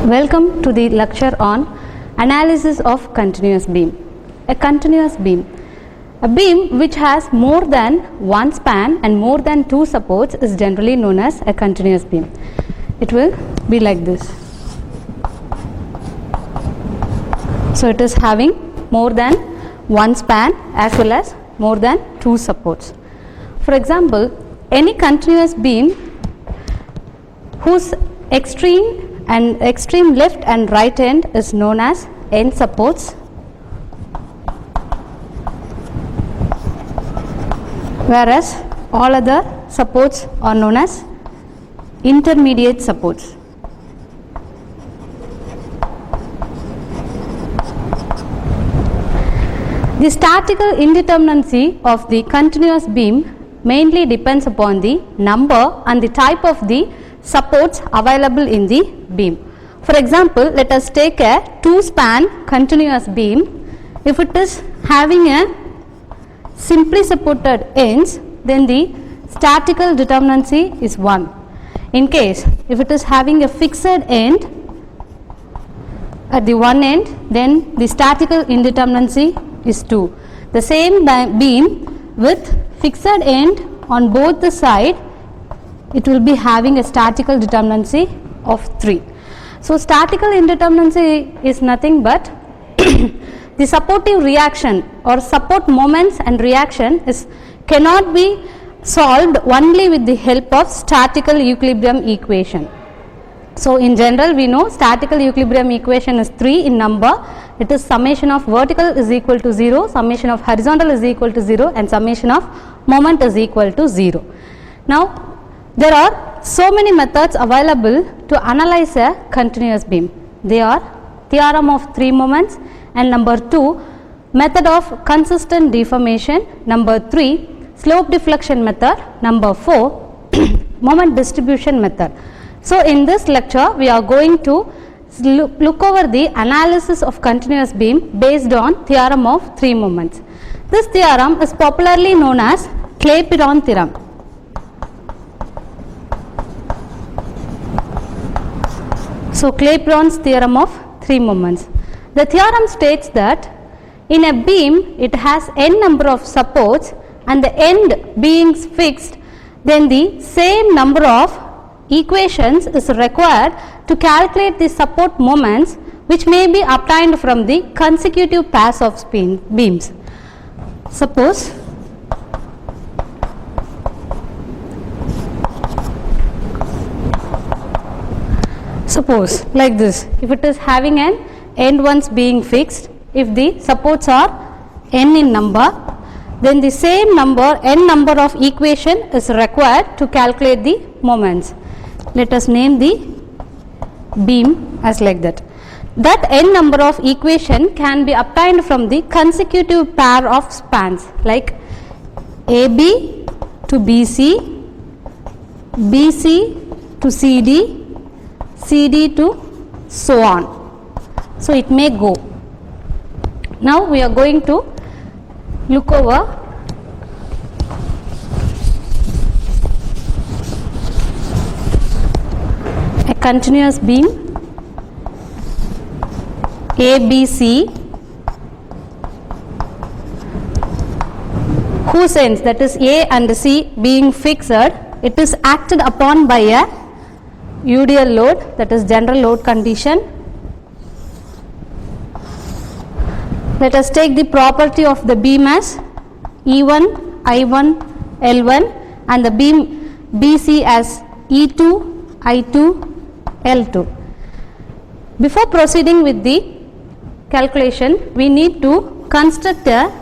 Welcome to the lecture on analysis of continuous beam. A continuous beam. A beam which has more than one span and more than two supports is generally known as a continuous beam. It will be like this. So it is having more than one span as well as more than two supports. For example, any continuous beam whose extreme left and right end is known as end supports, whereas all other supports are known as intermediate supports. The statical indeterminacy of the continuous beam mainly depends upon the number and the type of the supports available in the beam. For example, let us take a two-span continuous beam. If it is having a simply supported ends, then the statical determinacy is 1. In case if it is having a fixed end at the one end, then the statical indeterminacy is 2. The same beam with fixed end on both the side, it will be having a statical determinacy of 3. So statical indeterminacy is nothing but the supportive reaction or support moments and reaction cannot be solved only with the help of statical equilibrium equation. So in general we know statical equilibrium equation is 3 in number. It is summation of vertical is equal to 0, summation of horizontal is equal to 0 and summation of moment is equal to 0. Now there are so many methods available to analyze a continuous beam. They are theorem of 3 moments, and number 2 method of consistent deformation, number 3 slope deflection method, number 4 moment distribution method. So in this lecture we are going to look over the analysis of continuous beam based on theorem of 3 moments. This theorem is popularly known as Clapeyron theorem. So Clapeyron's theorem of 3 moments. The theorem states that in a beam it has n number of supports and the end being fixed, then the same number of equations is required to calculate the support moments which may be obtained from the consecutive pairs of beams. Suppose like this, if it is having an end ones being fixed, if the supports are n in number, then the same number n number of equation is required to calculate the moments. Let us name the beam as like that. That n number of equation can be obtained from the consecutive pair of spans like AB to BC, BC to CD, CD to so on. So it may go. Now we are going to look over a continuous beam ABC whose ends, that is A and C, being fixed, it is acted upon by a UDL load, that is general load condition. Let us take the property of the beam as E1, I1, L1 and the beam BC as E2, I2, L2. Before proceeding with the calculation, we need to construct a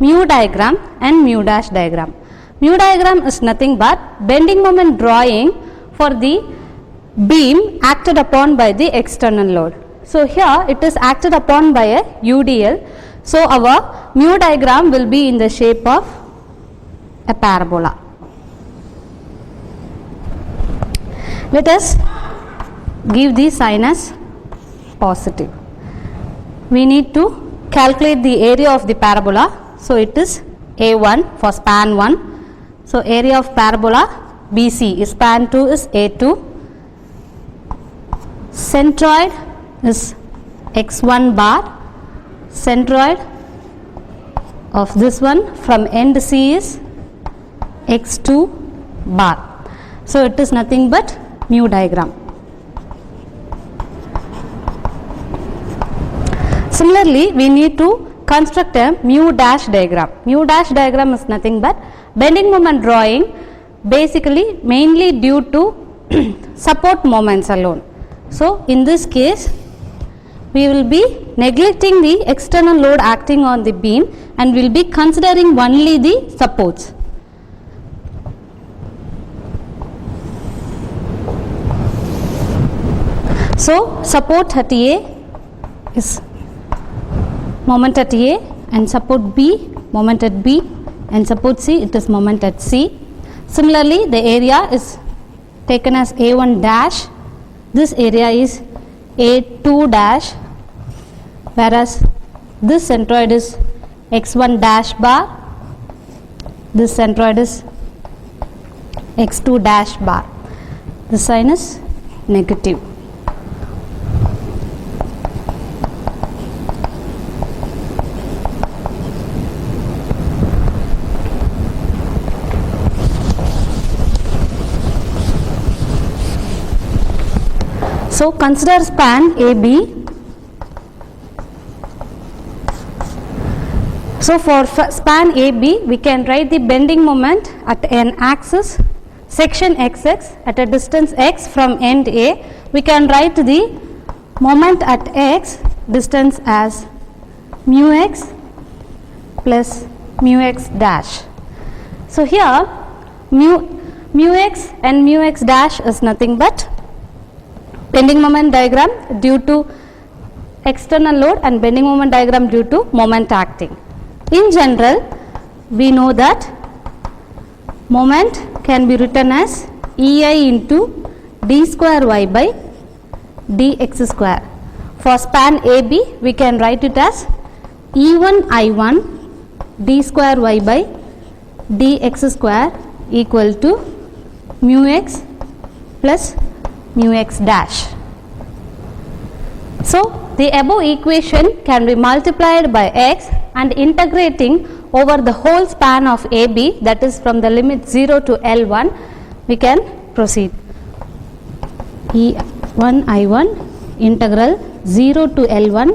mu diagram and mu dash diagram. Mu diagram is nothing but bending moment drawing for the beam acted upon by the external load. So here it is acted upon by a UDL. So our mu diagram will be in the shape of a parabola. Let us give the sign as positive. We need to calculate the area of the parabola. So it is A1 for span 1. So area of parabola BC is span 2 is A2. centroid is x1 bar, centroid of this one from end C is x2 bar. So it is nothing but mu diagram. Similarly, we need to construct a mu dash diagram. Mu dash diagram is nothing but bending moment drawing, basically mainly due to support moments alone. So in this case, we will be neglecting the external load acting on the beam and will be considering only the supports. So support at A is moment at A, and support B moment at B, and support C it is moment at C. Similarly, the area is taken as A1 dash, this area is A2 dash, whereas this centroid is x1 dash bar, this centroid is x2 dash bar. The sign is negative. So consider span AB. So for span AB, we can write the bending moment at an axis section XX at a distance x from end A. We can write the moment at x distance as mu x plus mu x dash. So here mu x and mu x dash is nothing but bending moment diagram due to external load and bending moment diagram due to moment acting. In general, we know that moment can be written as EI into d square y by dx square. For span AB, we can write it as E1 I1 d square y by dx square equal to mu x plus mu x dash. So the above equation can be multiplied by x and integrating over the whole span of AB, that is from the limit 0 to L1, we can proceed. E1 I1 integral 0 to L1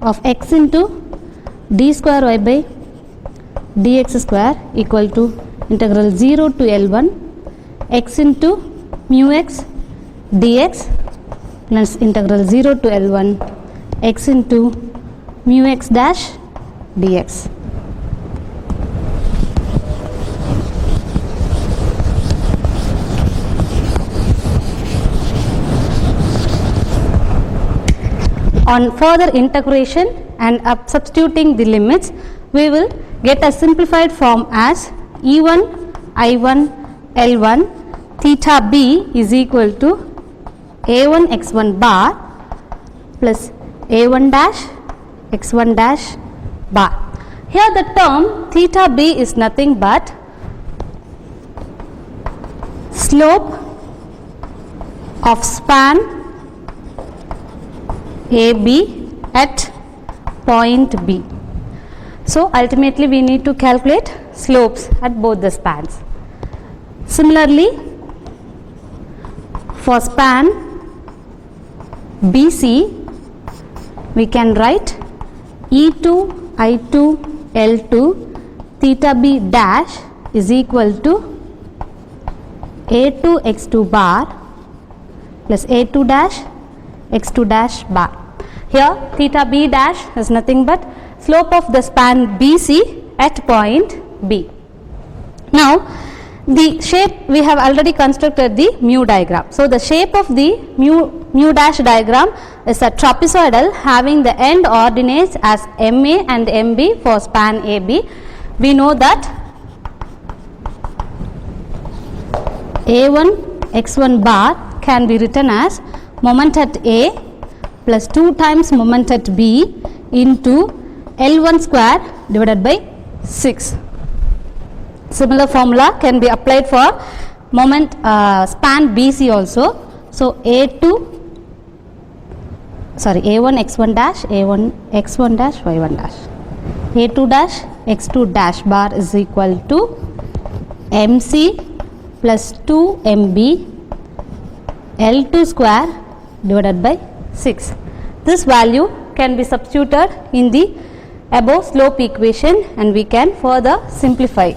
of x into d square y by dx square equal to integral 0 to L1 x into mu x dx plus integral 0 to L1 x into mu x dash dx. On further integration and substituting the limits, we will get a simplified form as E1 I1 L1 theta b is equal to A1 x1 bar plus A1 dash x1 dash bar. Here the term theta b is nothing but slope of span AB at point B. So ultimately we need to calculate slopes at both the spans. Similarly, for span BC, we can write E2 I2 L2 theta b dash is equal to A2 x2 bar plus A2 dash x2 dash bar. Here theta b dash is nothing but slope of the span BC at point B. Now the shape, we have already constructed the mu diagram. So the shape of the mu dash diagram is a trapezoidal having the end ordinates as MA and MB for span AB. We know that A1 x1 bar can be written as moment at A plus 2 times moment at B into L1 square divided by 6. Similar formula can be applied for moment span BC also. So A2 sorry, a1 x1 dash, a1 x1 dash, y1 dash, a2 dash x2 dash bar is equal to mc plus 2mb L2 square divided by 6. This value can be substituted in the above slope equation and we can further simplify.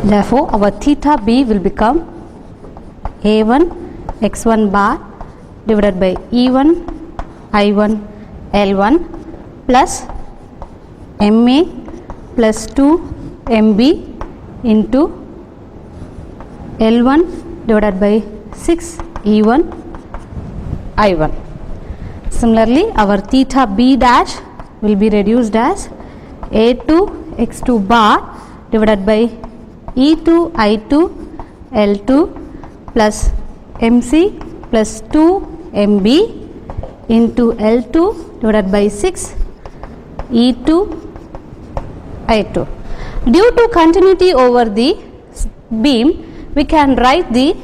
Therefore, our theta b will become a1 x1 bar divided by e1 I1 L1 plus MA plus 2 MB into L1 divided by 6 E1 I1. Similarly, our theta B dash will be reduced as A2 X2 bar divided by E2 I2 L2 plus MC plus 2 MB into L2 divided by 6 E2 I2. Due to continuity over the beam, we can write the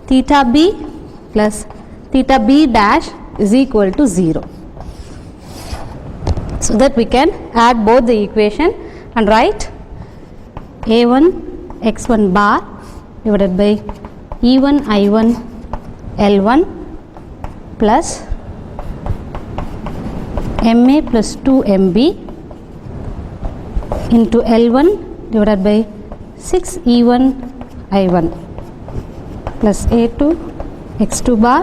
theta B plus theta B dash is equal to 0. So that we can add both the equation and write A1 x1 bar divided by E1 I1 L1 plus MA plus 2 MB into L1 divided by 6 E1 I1 plus A2 X2 bar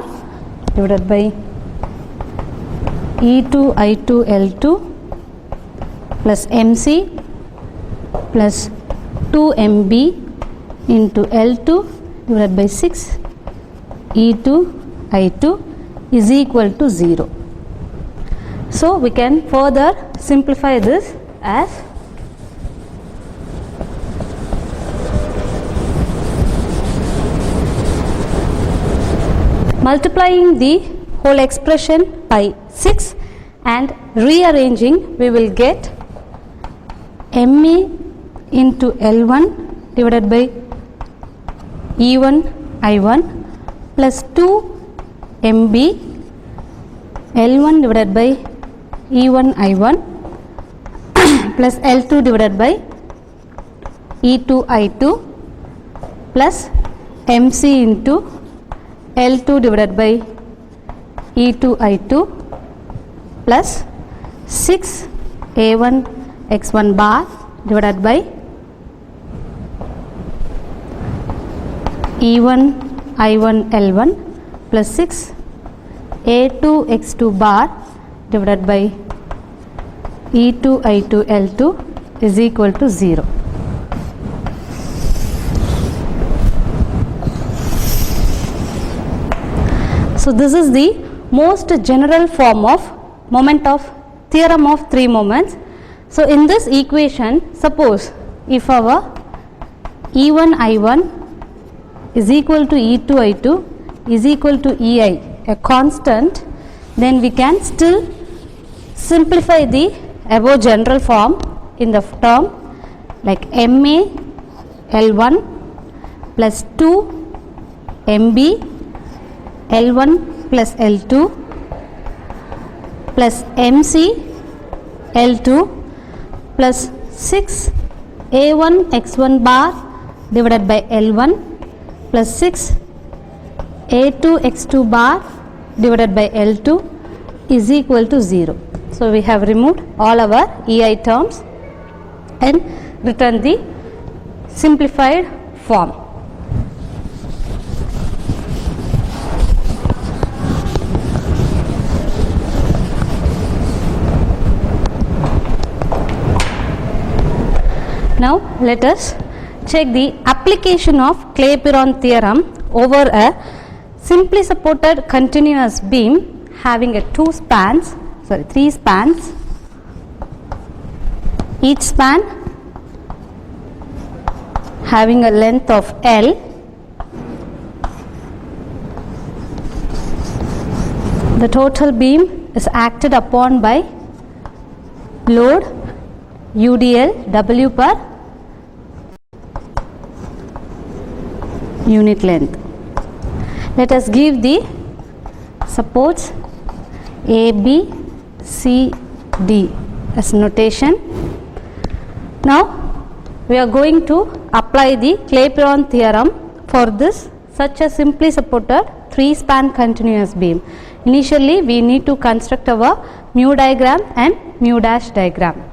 divided by E2 I2 L2 plus MC plus 2 MB into L2 divided by 6 E2 I2 is equal to 0. So we can further simplify this as multiplying the whole expression by 6 and rearranging, we will get MA into L1 divided by E1 I1 plus 2 MB L1 divided by E1 I1 plus L2 divided by E2 I2 plus MC into L2 divided by E2 I2 plus 6 A1 x1 bar divided by E1 I1 L1 plus 6 A2 x2 bar divided by E2 I2 L2 is equal to 0. So this is the most general form of moment of theorem of three moments. So in this equation, suppose if our E1 I1 is equal to E2 I2 is equal to EI, a constant, then we can still simplify the above general form in the term like MA L1 plus 2 MB L1 plus L2 plus MC L2 plus 6 A1 x1 bar divided by L1 plus 6 A2 x2 bar divided by L2 is equal to 0. So we have removed all our EI terms and written the simplified form. Now let us check the application of Clapeyron theorem over a simply supported continuous beam having three spans, each span having a length of L, the total beam is acted upon by load UDL W per unit length. Let us give the supports A, B, C, D as notation. Now we are going to apply the Clapeyron theorem for this such a simply supported 3-span continuous beam. Initially we need to construct our mu diagram and mu dash diagram.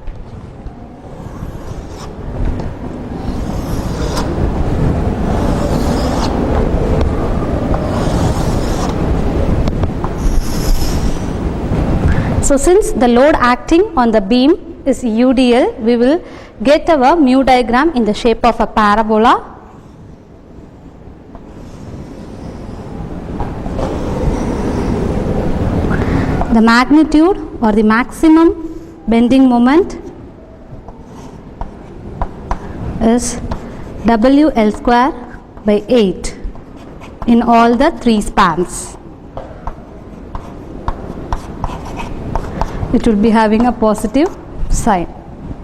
So since the load acting on the beam is UDL, we will get our mu diagram in the shape of a parabola. The magnitude or the maximum bending moment is WL square by 8 in all the 3 spans. It will be having a positive sign.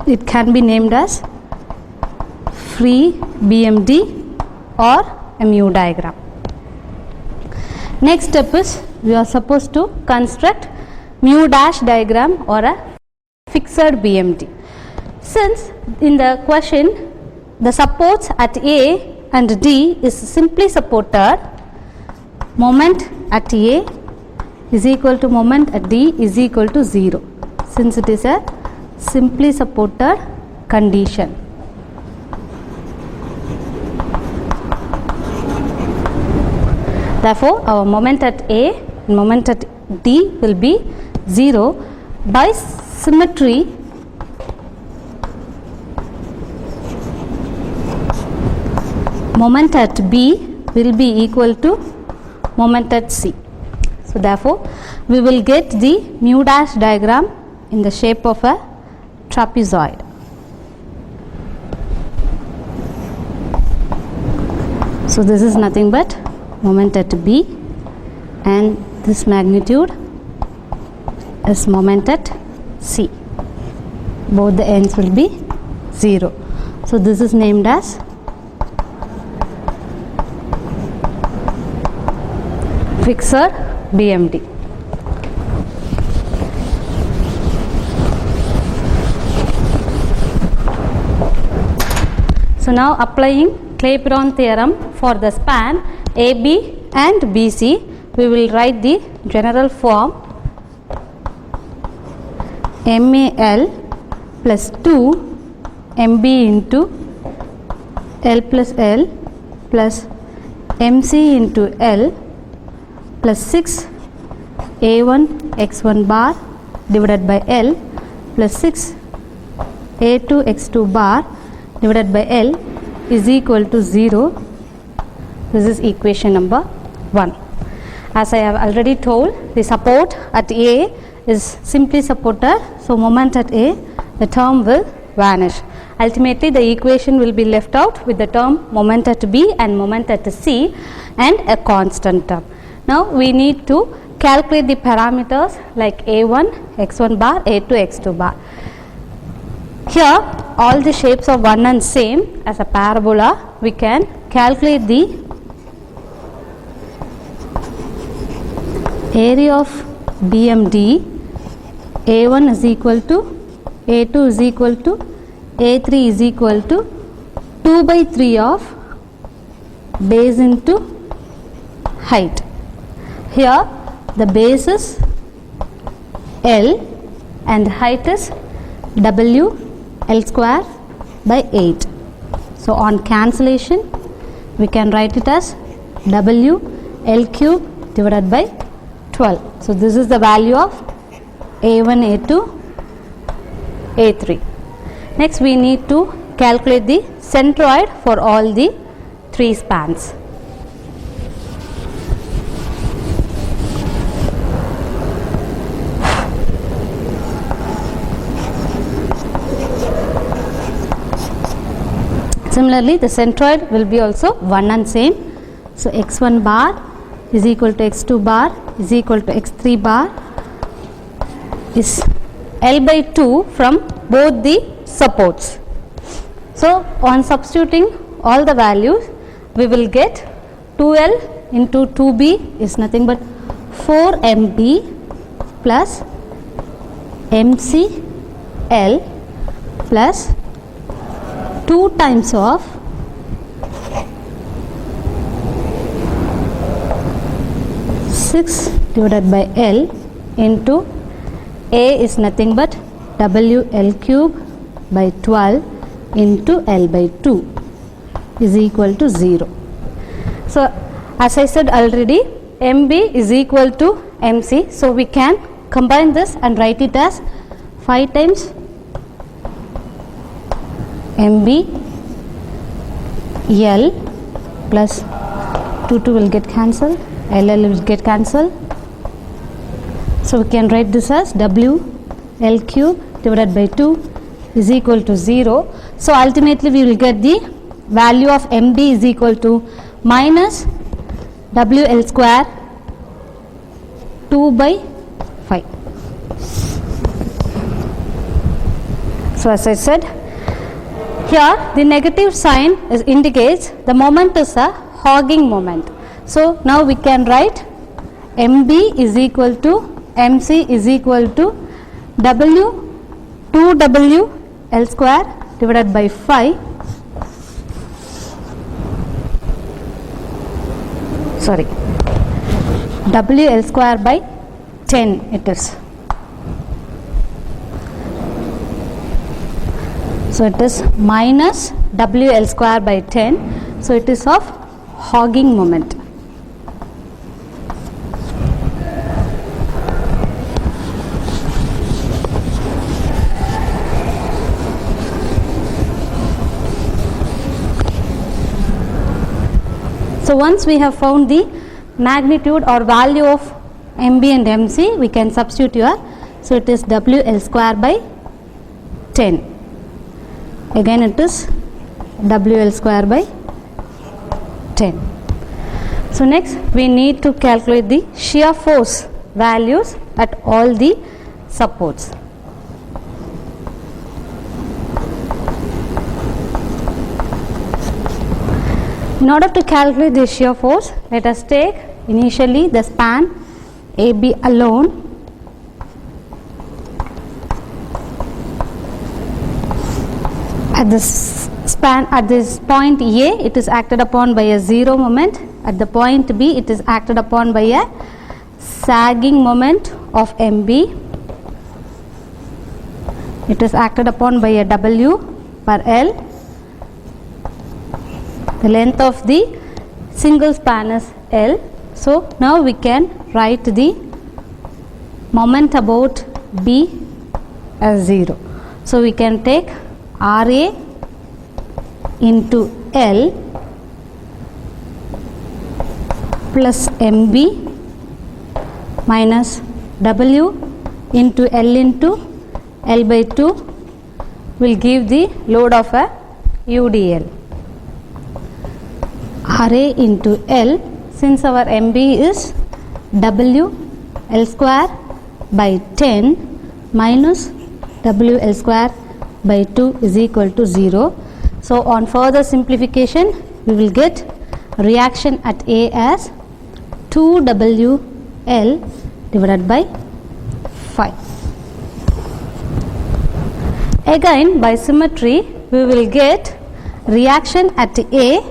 It can be named as free BMD or a mu diagram. Next step is we are supposed to construct mu dash diagram or a fixed BMD. Since in the question the supports at A and D is simply supported, moment at A is equal to moment at D is equal to 0, since it is a simply supported condition. Therefore, our moment at A and moment at D will be 0. By symmetry, moment at B will be equal to moment at C. So therefore, we will get the mu dash diagram in the shape of a trapezoid. So this is nothing but moment at B, and this magnitude is moment at C. Both the ends will be 0. So this is named as fixed BMD. So now applying Clapeyron theorem for the span AB and BC, we will write the general form MAL plus 2 MB into L plus L plus MC into L plus 6 A1 x1 bar divided by L plus 6 A2 x2 bar divided by L is equal to 0. This is equation number 1. As I have already told, the support at A is simply supported, so moment at A, the term will vanish. Ultimately, the equation will be left out with the term moment at B and moment at C and a constant term. Now we need to calculate the parameters like A1 x1 bar, A2 x2 bar. Here all the shapes are one and same. As a parabola, we can calculate the area of BMD. A1 is equal to A2 is equal to A3 is equal to 2 by 3 of base into height. Here the base is L and height is W L square by 8. So on cancellation we can write it as W L cube divided by 12. So this is the value of A1, A2, A3. Next we need to calculate the centroid for all the 3 spans. Similarly, the centroid will be also one and same. So x1 bar is equal to x2 bar is equal to x3 bar is L by 2 from both the supports. So on substituting all the values, we will get 2L into 2B is nothing but 4MB plus MCL plus 2 times of 6 divided by L into A is nothing but WL cube by 12 into L by 2 is equal to 0. So as I said already, MB is equal to MC. So we can combine this and write it as 5 times MB L plus 2 will get cancelled, LL will get cancelled. So we can write this as WL cube divided by 2 is equal to 0. So ultimately we will get the value of MB is equal to minus WL square 2 by 5. So as I said, here the negative sign indicates the moment is a hogging moment. So now we can write MB is equal to MC is equal to W 2W L square divided by 5. Sorry, WL square by 10 it is. So it is minus WL square by 10. So it is of hogging moment. So once we have found the magnitude or value of MB and MC, we can substitute here. So it is WL square by 10. Again it is WL square by 10. So next we need to calculate the shear force values at all the supports. In order to calculate the shear force, let us take initially the span AB alone. At this point A, it is acted upon by a zero moment. At the point B, it is acted upon by a sagging moment of MB. It is acted upon by a W per L. The length of the single span is L. So now we can write the moment about B as 0. So we can take RA into L plus MB minus W into L by 2 will give the load of a UDL. RA into L, since our MB is WL square by 10 minus WL square by 2 is equal to 0. So on further simplification, we will get reaction at A as 2WL divided by 5. Again by symmetry, we will get reaction at A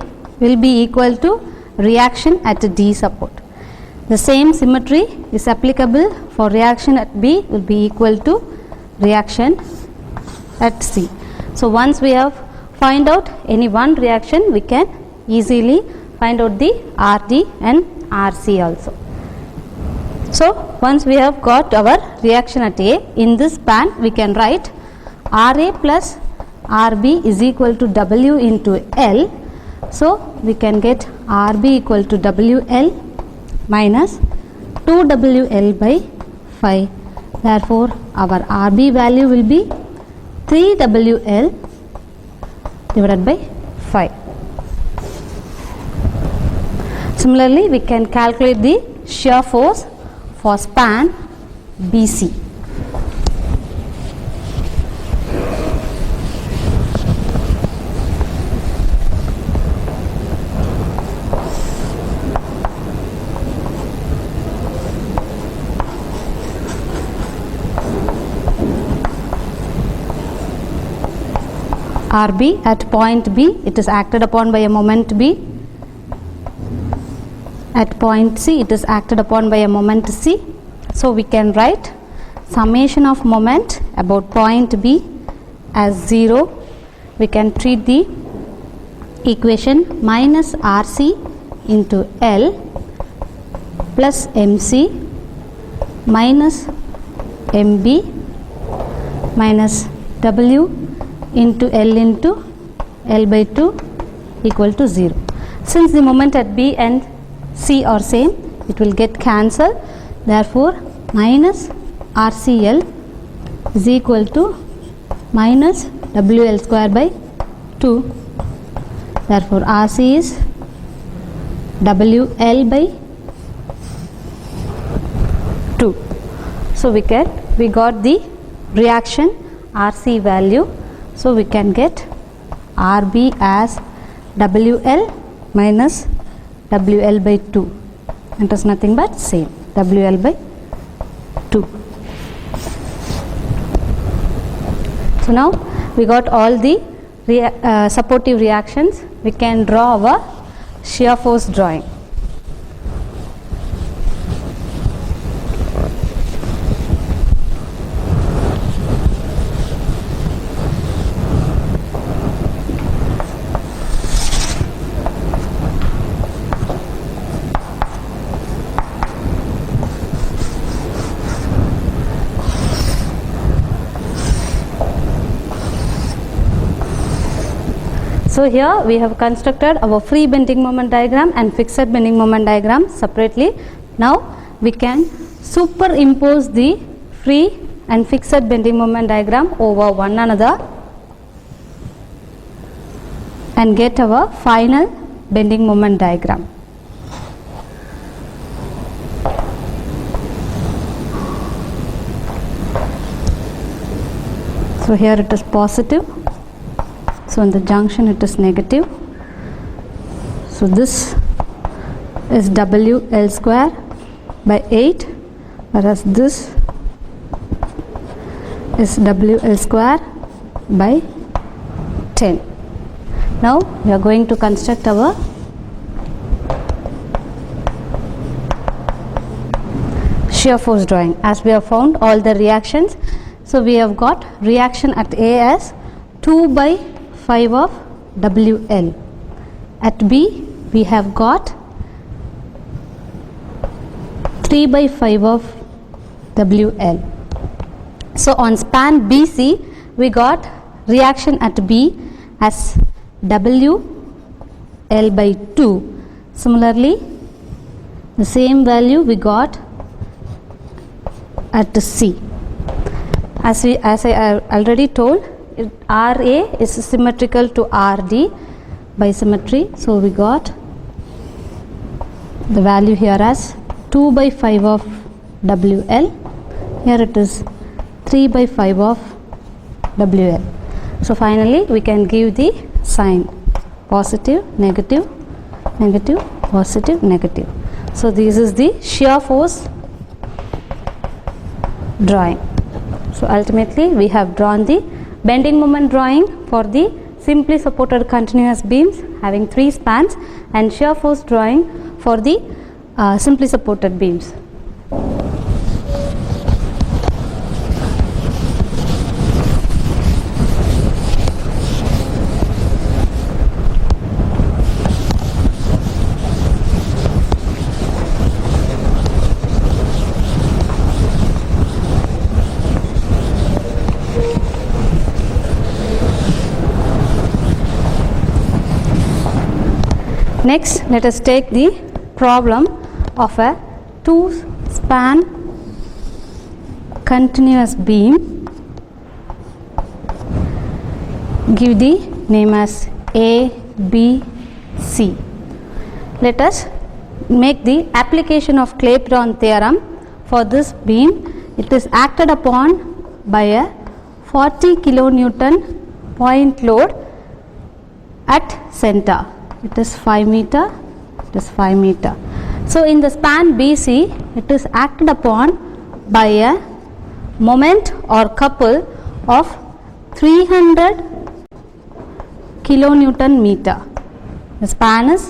will be equal to reaction at D support. The same symmetry is applicable for reaction at B will be equal to reaction at C. So once we have find out any one reaction, we can easily find out the RD and RC also. So once we have got our reaction at A, in this span we can write RA plus RB is equal to W into L. So we can get RB equal to WL minus 2WL by 5. Therefore our RB value will be 3WL divided by 5. Similarly, we can calculate the shear force for span BC. RB at point B, it is acted upon by a moment B. At point C, it is acted upon by a moment C. So we can write summation of moment about point B as 0. We can treat the equation minus RC into L plus MC minus MB minus W into L by 2 equal to 0. Since the moment at B and C are same, it will get cancelled. Therefore, minus RCL is equal to minus WL square by 2. Therefore, RC is WL by 2. So we got the reaction RC value. So we can get RB as WL minus WL by 2. It is nothing but same, WL by 2. So now we got all the supportive reactions. We can draw our shear force drawing. So here we have constructed our free bending moment diagram and fixed bending moment diagram separately. Now we can superimpose the free and fixed bending moment diagram over one another and get our final bending moment diagram. So here it is positive. So in the junction it is negative. So this is WL square by 8, whereas this is WL square by 10. Now we are going to construct our shear force drawing. As we have found all the reactions, so we have got reaction at A as 2 by 5 of WL. At B we have got 3 by 5 of WL. So on span BC we got reaction at B as WL by 2. Similarly, the same value we got at C. As I already told, RA is symmetrical to RD by symmetry. So we got the value here as 2 by 5 of WL. Here it is 3 by 5 of WL. So finally we can give the sign positive, negative, negative, positive, negative. So this is the shear force drawing. So ultimately we have drawn the bending moment drawing for the simply supported continuous beams having 3 spans and shear force drawing for the simply supported beams. Next, let us take the problem of a 2-span continuous beam. Give the name as A, B, C. Let us make the application of Clapeyron theorem for this beam. It is acted upon by a 40 kilonewton point load at center. It is 5 meter, it is 5 meter. So in the span BC, it is acted upon by a moment or couple of 300 kilonewton meter. The span is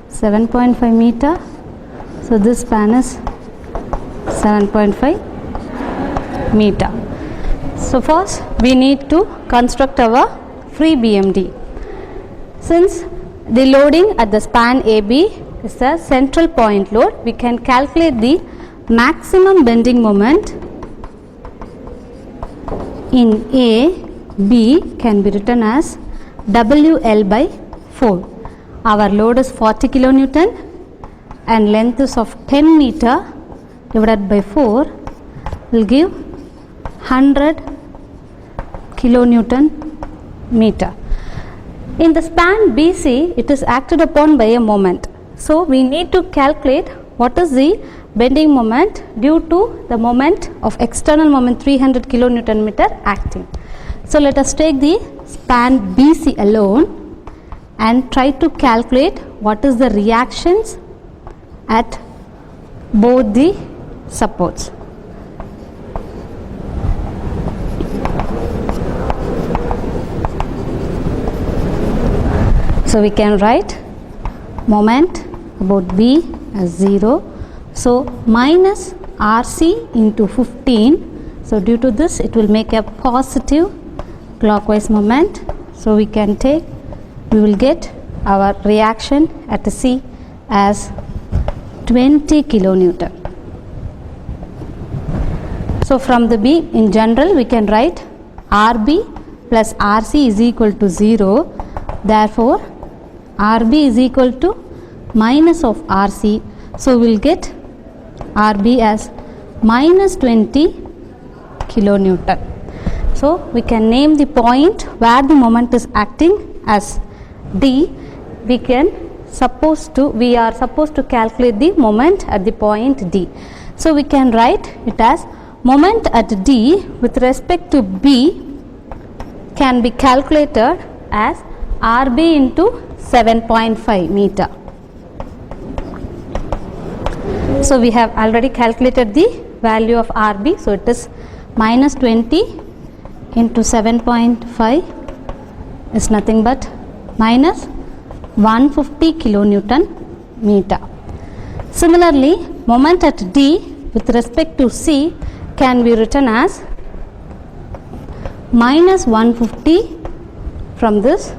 7.5 meter. So this span is 7.5 meter. So first we need to construct our free BMD. Since the loading at the span AB is a central point load, we can calculate the maximum bending moment in A, B can be written as WL by 4. Our load is 40 kilonewton and length is of 10 meter divided by 4 will give 100 kilonewton meter. In the span BC, it is acted upon by a moment. So we need to calculate what is the bending moment due to the moment of external moment 300 kilonewton meter acting. So let us take the span BC alone and try to calculate what is the reactions at both the supports. So we can write moment about B as 0. So minus RC into 15. So due to this it will make a positive clockwise moment. So we will get our reaction at C as 20 kilonewton. So from the B in general we can write RB plus RC is equal to 0. Therefore RB is equal to minus of RC. So we will get RB as minus 20 kilonewton. So we can name the point where the moment is acting as D. We are supposed to calculate the moment at the point D. So we can write it as moment at D with respect to B can be calculated as RB into 7.5 meter. So we have already calculated the value of RB. So it is minus 20 into 7.5 is nothing but minus 150 kilonewton meter. Similarly, moment at D with respect to C can be written as minus 150 from this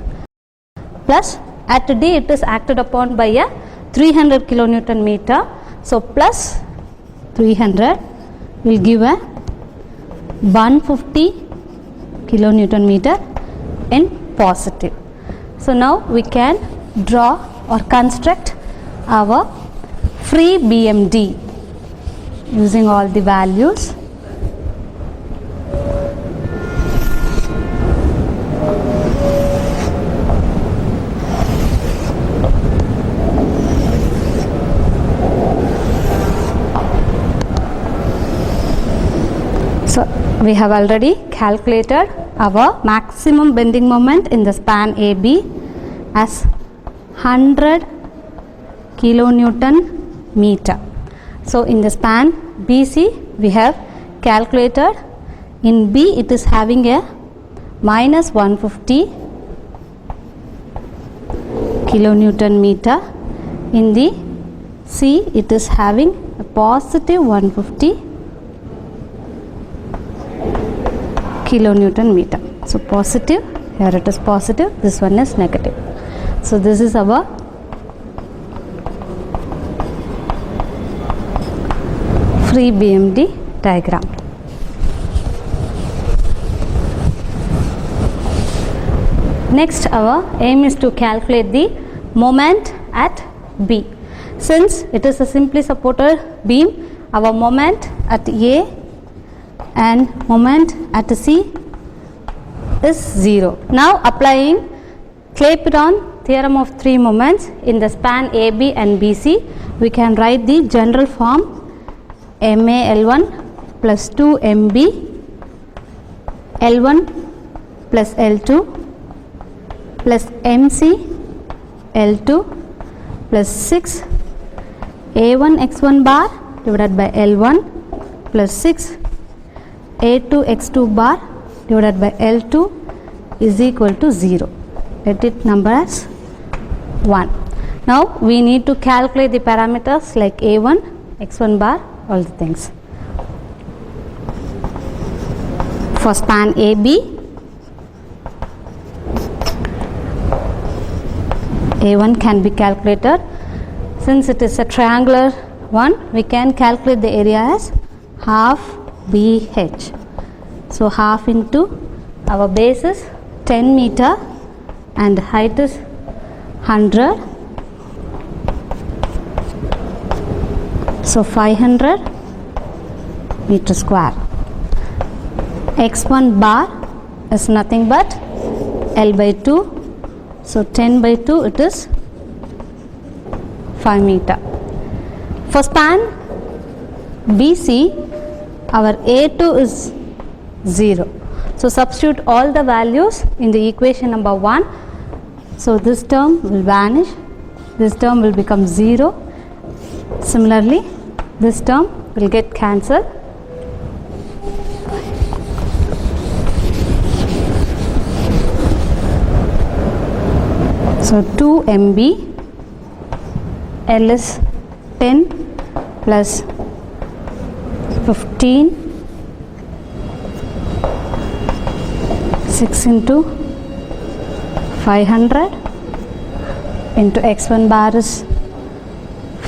plus at D it is acted upon by a 300 kilonewton meter. So plus 300 will give a 150 kilonewton meter in positive. So now we can draw or construct our free BMD using all the values. So we have already calculated our maximum bending moment in the span AB as 100 kilonewton meter. So in the span BC we have calculated, in B it is having a minus 150 kilonewton meter, in the C it is having a positive 150 kilonewton meter. So positive, here it is positive, this one is negative. So this is our free BMD diagram. Next our aim is to calculate the moment at B. Since it is a simply supported beam, our moment at A and moment at C is 0. Now applying Clapeyron theorem of three moments in the span AB and BC, we can write the general form MA_L1 plus 2MB L1 plus L2 plus MC L2 plus 6 A1 x1 bar divided by L1 plus 6 A2 x2 bar divided by L2 is equal to 0. let it number as 1. Now we need to calculate the parameters like a1, x1 bar, all the things. For span AB, a1 can be calculated. Since it is a triangular one, we can calculate the area as half BH. So half into our base is 10 meter and height is 100. So 500 meter square. x1 bar is nothing but L by 2. So 10 by 2 it is 5 meter. For span BC, our A2 is 0. So substitute all the values in the equation number 1. So this term will vanish, this term will become 0. Similarly, this term will get cancelled. So 2 MB, L is 10 plus 15, 6 into 500 into x1 bar is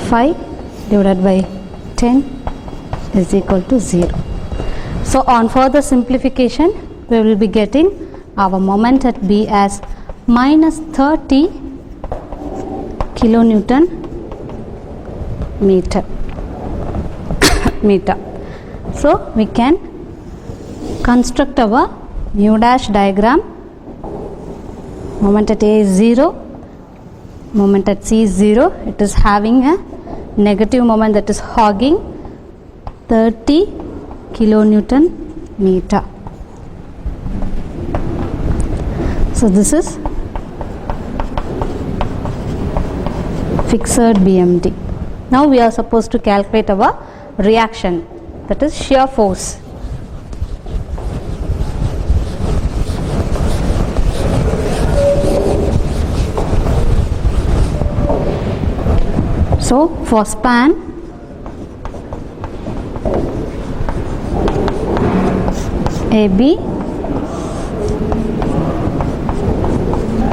5 divided by 10 is equal to 0. So on further simplification, we will be getting our moment at B as minus 30 kilonewton meter. So we can construct our mu dash diagram. Moment at A is 0, moment at C is 0. It is having a negative moment, that is hogging 30 kilonewton meter. So this is fixed BMD. Now we are supposed to calculate our reaction, that is shear force. So for span AB,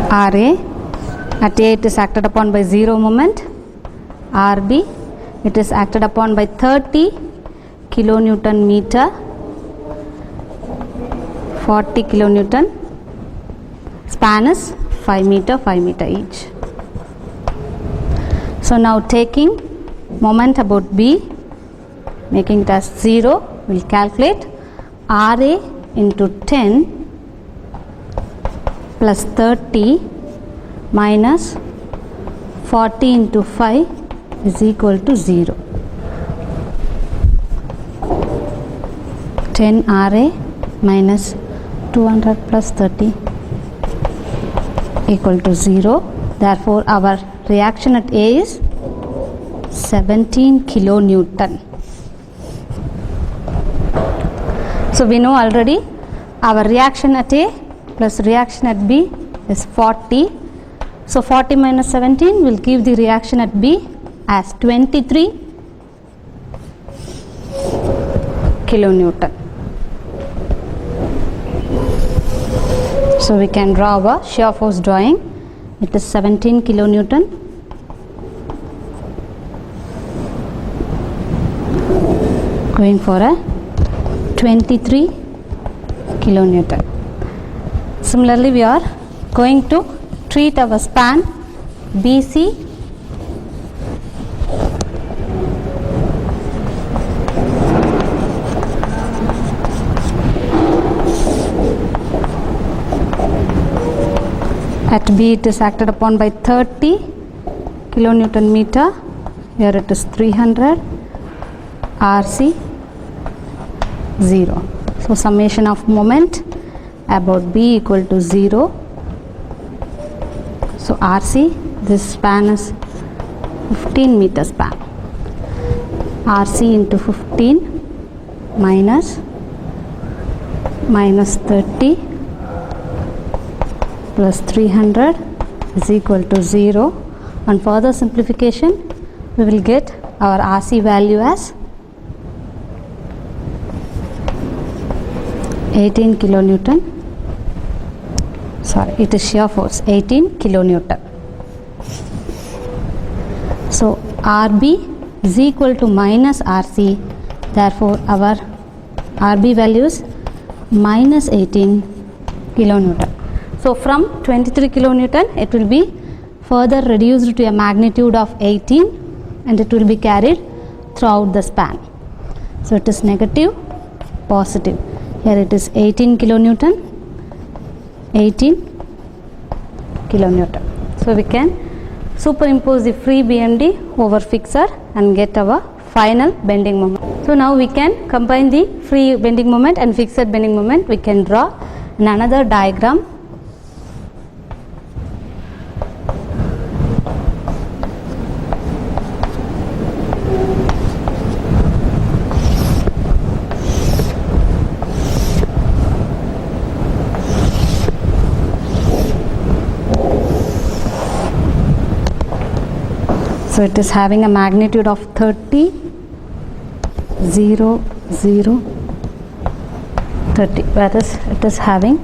RA, at A it is acted upon by 0 moment, RB it is acted upon by 30 kilonewton meter, 40 kilonewton, span is 5 meter each. So now taking moment about B, making it as 0, we will calculate RA into 10 plus 30 minus 40 into 5 is equal to 0. 10 RA minus 200 plus 30 equal to 0. Therefore, our reaction at A is 17 kilonewton. So we know already our reaction at A plus reaction at B is 40. So 40 minus 17 will give the reaction at B as 23 kilonewton. So we can draw our shear force drawing. It is 17 kilonewton. Going for a 23 kilonewton. Similarly, we are going to treat our span BC at B it is acted upon by 30 kilonewton meter, here it is 300, RC 0. So summation of moment about B equal to 0. So RC, this span is 15 meter span. RC into 15 minus 30 plus 300 is equal to 0. On further simplification, we will get our RC value as 18 kilonewton. Sorry, it is shear force 18 kilonewton. So RB is equal to minus RC. Therefore, our RB value is minus 18 kilonewton. So from 23 kilonewton, it will be further reduced to a magnitude of 18 and it will be carried throughout the span. So it is negative, positive. Here it is 18 kilonewton, 18 kilonewton. So we can superimpose the free BMD over fixed and get our final bending moment. So now we can combine the free bending moment and fixed bending moment. We can draw in another diagram. So it is having a magnitude of 30, 0, 0, 30, whereas it is having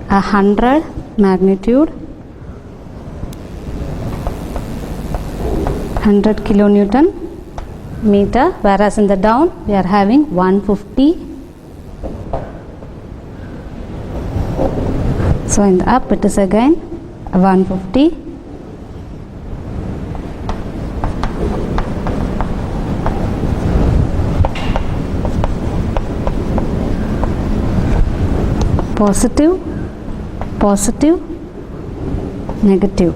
100 magnitude, 100 kilonewton meter, whereas in the down we are having 150. So in the up it is again 150. Positive, positive, negative,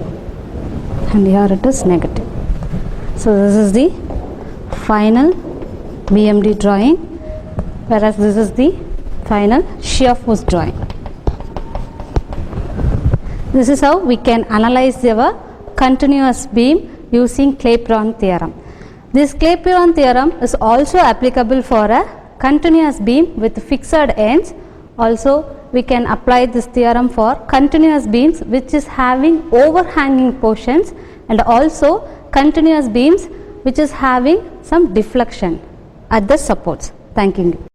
and here it is negative. So this is the final BMD drawing, whereas this is the final shear force drawing. This is how we can analyze our continuous beam using Clapeyron theorem. This Clapeyron theorem is also applicable for a continuous beam with fixed ends. Also, we can apply this theorem for continuous beams which is having overhanging portions and also continuous beams which is having some deflection at the supports. Thank you.